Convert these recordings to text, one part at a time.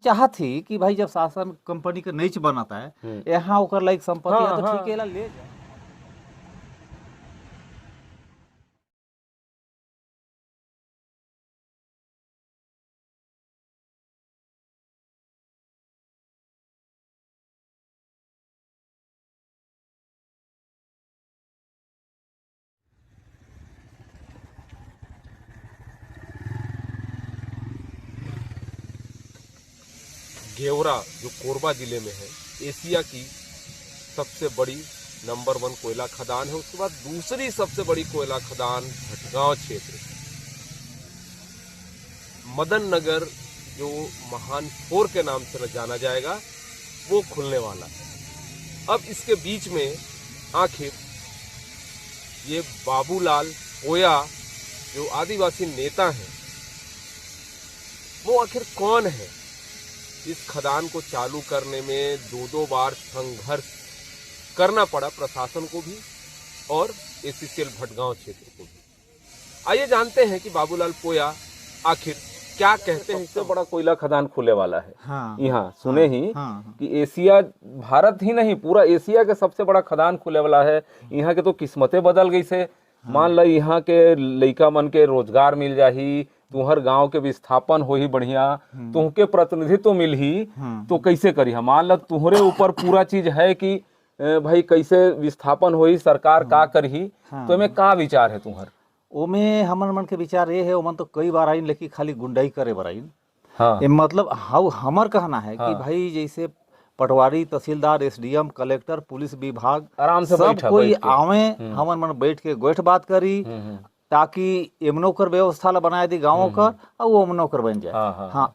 चाहत थी कि भाई जब शासन कंपनी के नहीं बनाता है यहाँ ओकर लाइक संपत्ति है तो ठीक है ले जाए। गेवरा जो कोरबा जिले में है, एशिया की सबसे बड़ी नंबर 1 कोयला खदान है। उसके बाद दूसरी सबसे बड़ी कोयला खदान भटगांव क्षेत्र, मदन नगर जो महान फोर के नाम से जाना जाएगा, वो खुलने वाला है। अब इसके बीच में आखिर ये बाबूलाल पोया जो आदिवासी नेता हैं, वो आखिर कौन है? इस खदान को चालू करने में दो बार संघर्ष करना पड़ा प्रशासन को भी और एसीसीएल भटगांव क्षेत्र को भी। आइए जानते हैं कि बाबूलाल पोया आखिर क्या कहते हैं। सबसे बड़ा कोयला खदान खुले वाला है यहाँ, सुने ही कि एशिया, भारत ही नहीं पूरा एशिया के सबसे बड़ा खदान खुले वाला है। यहाँ के तो किस्मतें बदल गई से। मान लो यहाँ के लइका मन के रोजगार मिल जाही, तुहर गांव के विस्थापन हो ही बढ़िया, तुहके प्रतिनिधित्व तो मिल ही, तो कैसे करी? मान लो तुहरे ऊपर पूरा चीज है कि भाई कैसे विस्थापन हो ही, सरकार का करही, तो इनमें का विचार है तुहर? ओमे हमन मन के विचार ये है, ओमन तो कई बार आइन लेकिन खाली गुंडाई करे बर आइन। हाँ। मतलब हमर कहना है कि भाई जैसे पटवारी, तहसीलदार, एसडीएम, कलेक्टर, पुलिस विभाग आराम से सब कोई आवे, हमन मन बैठ के गोठ बात करी ताकि एमनो कर व्यवस्था ला बनाए दी गाँव कर और वो अमनो कर बन जाए। हाँ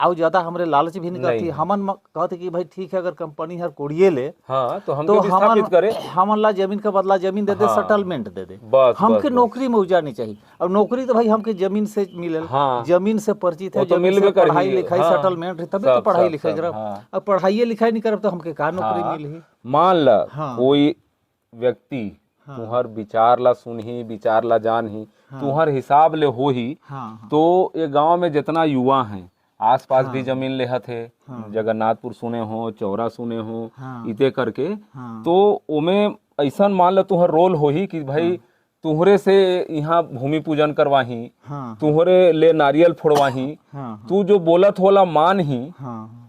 और ज्यादा हमरे लालच भी नहीं करती। हमन कहते कि भाई ठीक है अगर कंपनी हर कोड़िए ले तो हमन ला जमीन का बदला जमीन दे दे, सेटलमेंट दे दे, हमके नौकरी में उजा नहीं चाहिए। अब नौकरी तो भाई हमके जमीन से मिले, जमीन से परिचित है, पढ़ाई लिखाई सेटलमेंट तभी तो पढ़ाई लिखाई करब। अब पढ़ाई लिखाई नहीं करब तो हमके कहाँ नौकरी मिली? मान ला कोई व्यक्ति तुहर विचार ला सुनही, विचार ला जानही, तुहर हिसाब ले हो ही, तो ये गांव में जितना युवा हैं आसपास भी जमीन लेहत है, जगन्नाथपुर सुने हो, चौरा सुने हो, इते करके, तो उमे ऐसा मान लो तुहर रोल हो ही कि भाई तुहरे से यहाँ भूमि पूजन करवाही, तुहरे ले नारियल फोड़वाही, तू जो बोलत होला मान ही,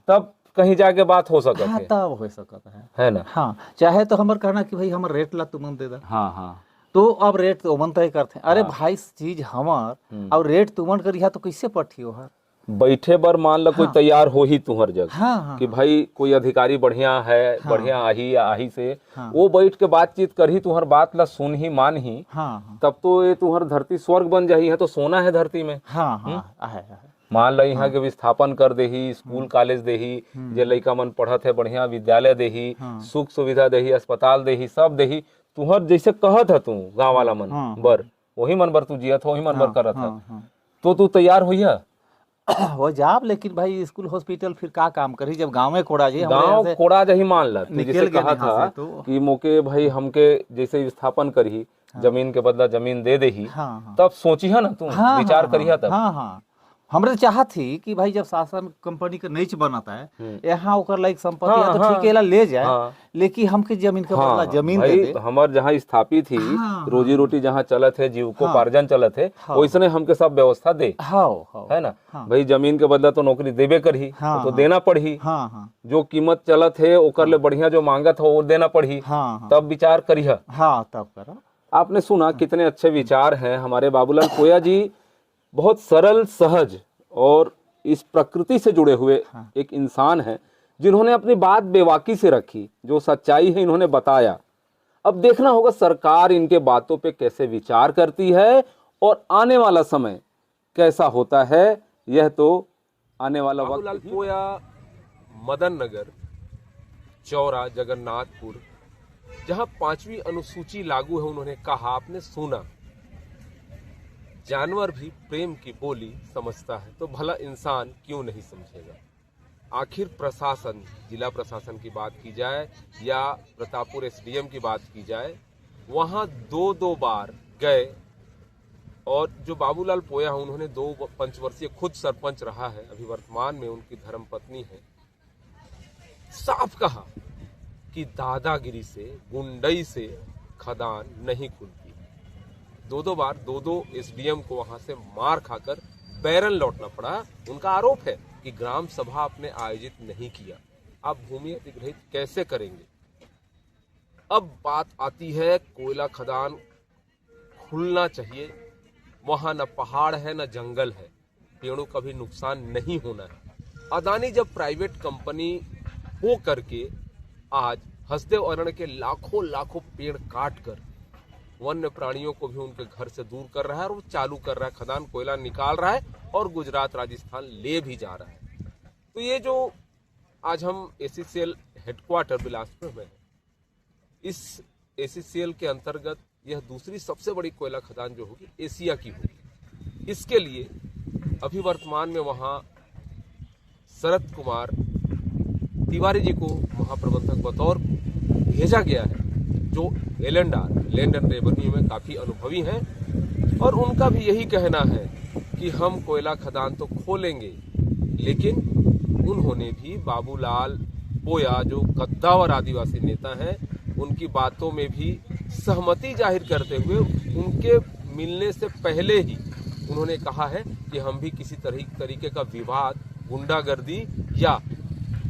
तब कहीं जाके बात हो सकता है। तब हो सकता है ना? हाँ, चाहे तो हमर कहना कि भाई हमर रेट ला तुमन दे दा। तो अब रेट तो ओमन तय करते हैं। अरे भाई चीज हमर और रेट तुमन करिया तो कैसे पठियो हर? बैठे बर मान लो कोई तैयार हो ही तुहर जगह कि भाई कोई अधिकारी बढ़िया है, बढ़िया आही या आही से वो बैठ के बातचीत कर ही, तुहर बात ला सुन ही मान ही, तब तो ये तुहर धरती स्वर्ग बन जाही है। तो सोना है धरती में। मान लो यहाँ के विस्थापन कर देही, स्कूल कॉलेज देही, जे लइका मन पढ़त है बढ़िया विद्यालय देही, सुख सुविधा देही, अस्पताल देही, सब देही। तुहर जैसे कहत है तू गाँव वाला मन बर, वही मन बर तू जियत, वही मन बर करत है, तो तू तैयार होइया हो जाब। लेकिन भाई स्कूल हॉस्पिटल फिर का काम करी जब गाँव में कोड़ा जी, गाँव कोड़ा जही। मान ला जैसे कहा था कि मोके भाई हमके जैसे विस्थापन करी, जमीन के बदला जमीन दे देही, तब सोची है ना तू, विचार करिया तब। हमरे चाहत थी कि भाई जब शासन कंपनी का नहीं बनाता है यहाँ ओकर लाइक संपत्ति है तो ठीक है ले जाए, लेकिन हमके जमीन का बदला जमीन दे दे। हमार जहाँ स्थापित थी, रोजी रोटी जहाँ चलत है, जीविकोपार्जन चलत है, वैसने हमके सब व्यवस्था दे, है ना? भाई जमीन के बदला तो नौकरी देबे करही, तो देना पड़ही। जो कीमत चलत है ओकर ले बढ़िया जो मांगत हो वो देना पड़ही, तब विचार करी। तब करो। आपने सुना कितने अच्छे विचार हैं हमारे बाबूलाल पोया जी। बहुत सरल, सहज और इस प्रकृति से जुड़े हुए एक इंसान हैं, जिन्होंने अपनी बात बेबाकी से रखी, जो सच्चाई है इन्होंने बताया। अब देखना होगा सरकार इनके बातों पे कैसे विचार करती है और आने वाला समय कैसा होता है, यह तो आने वाला वक्त। बाबूलाल पोया, मदन नगर, चौरा, जगन्नाथपुर, जहां 5वीं अनुसूची लागू है, उन्होंने कहा, आपने सुना, जानवर भी प्रेम की बोली समझता है, तो भला इंसान क्यों नहीं समझेगा? आखिर प्रशासन, जिला प्रशासन की बात की जाए या प्रतापपुर एसडीएम की बात की जाए, वहां दो बार गए और जो बाबूलाल पोया है, उन्होंने 2 पंचवर्षीय खुद सरपंच रहा है, अभी वर्तमान में उनकी धर्मपत्नी है, साफ कहा कि दादागिरी से, गुंडई से खदान नहीं खुलती। 2 बार 2 एसडीएम को वहां से मार खाकर बैरन लौटना पड़ा। उनका आरोप है कि ग्राम सभा आपने आयोजित नहीं किया, आप भूमि अधिग्रहित कैसे करेंगे। अब बात आती है कोयला खदान खुलना चाहिए, वहां न पहाड़ है न जंगल है, पेड़ों का भी नुकसान नहीं होना है। अदानी जब प्राइवेट कंपनी हो करके आज हसदेव अरण्य के लाखों पेड़ काट कर वन्य प्राणियों को भी उनके घर से दूर कर रहा है और वो चालू कर रहा है, खदान कोयला निकाल रहा है और गुजरात राजस्थान ले भी जा रहा है। तो ये जो आज हम एसीसीएल हेडक्वार्टर बिलासपुर में है, इस एसीसीएल के अंतर्गत यह दूसरी सबसे बड़ी कोयला खदान जो होगी एशिया की होगी। इसके लिए अभी वर्तमान में वहां शरद कुमार तिवारी जी को महाप्रबंधक बतौर भेजा गया है, जो LNR लैंड एंड रेवेन्यू में काफी अनुभवी हैं और उनका भी यही कहना है कि हम कोयला खदान तो खोलेंगे, लेकिन उन्होंने भी बाबूलाल पोया जो कद्दावर आदिवासी नेता हैं, उनकी बातों में भी सहमति जाहिर करते हुए उनके मिलने से पहले ही उन्होंने कहा है कि हम भी किसी तरीके का विवाद, गुंडागर्दी या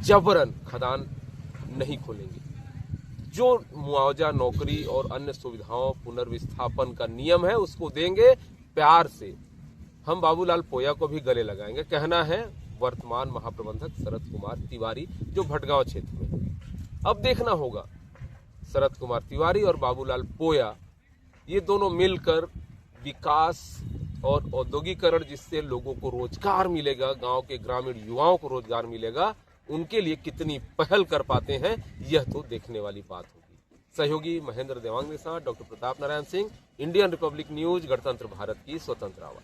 जबरन खदान नहीं खोलेंगे। जो मुआवजा, नौकरी और अन्य सुविधाओं, पुनर्विस्थापन का नियम है उसको देंगे प्यार से। हम बाबूलाल पोया को भी गले लगाएंगे, कहना है वर्तमान महाप्रबंधक शरद कुमार तिवारी जो भटगांव क्षेत्र में। अब देखना होगा शरद कुमार तिवारी और बाबूलाल पोया ये दोनों मिलकर विकास और औद्योगिकरण, जिससे लोगों को रोजगार मिलेगा, गांव के ग्रामीण युवाओं को रोजगार मिलेगा, उनके लिए कितनी पहल कर पाते हैं, यह तो देखने वाली बात होगी। सहयोगी महेंद्र देवांग के साथ doctor Pratap Narayan Singh, Indian Republic news, गणतंत्र भारत की स्वतंत्र आवाज।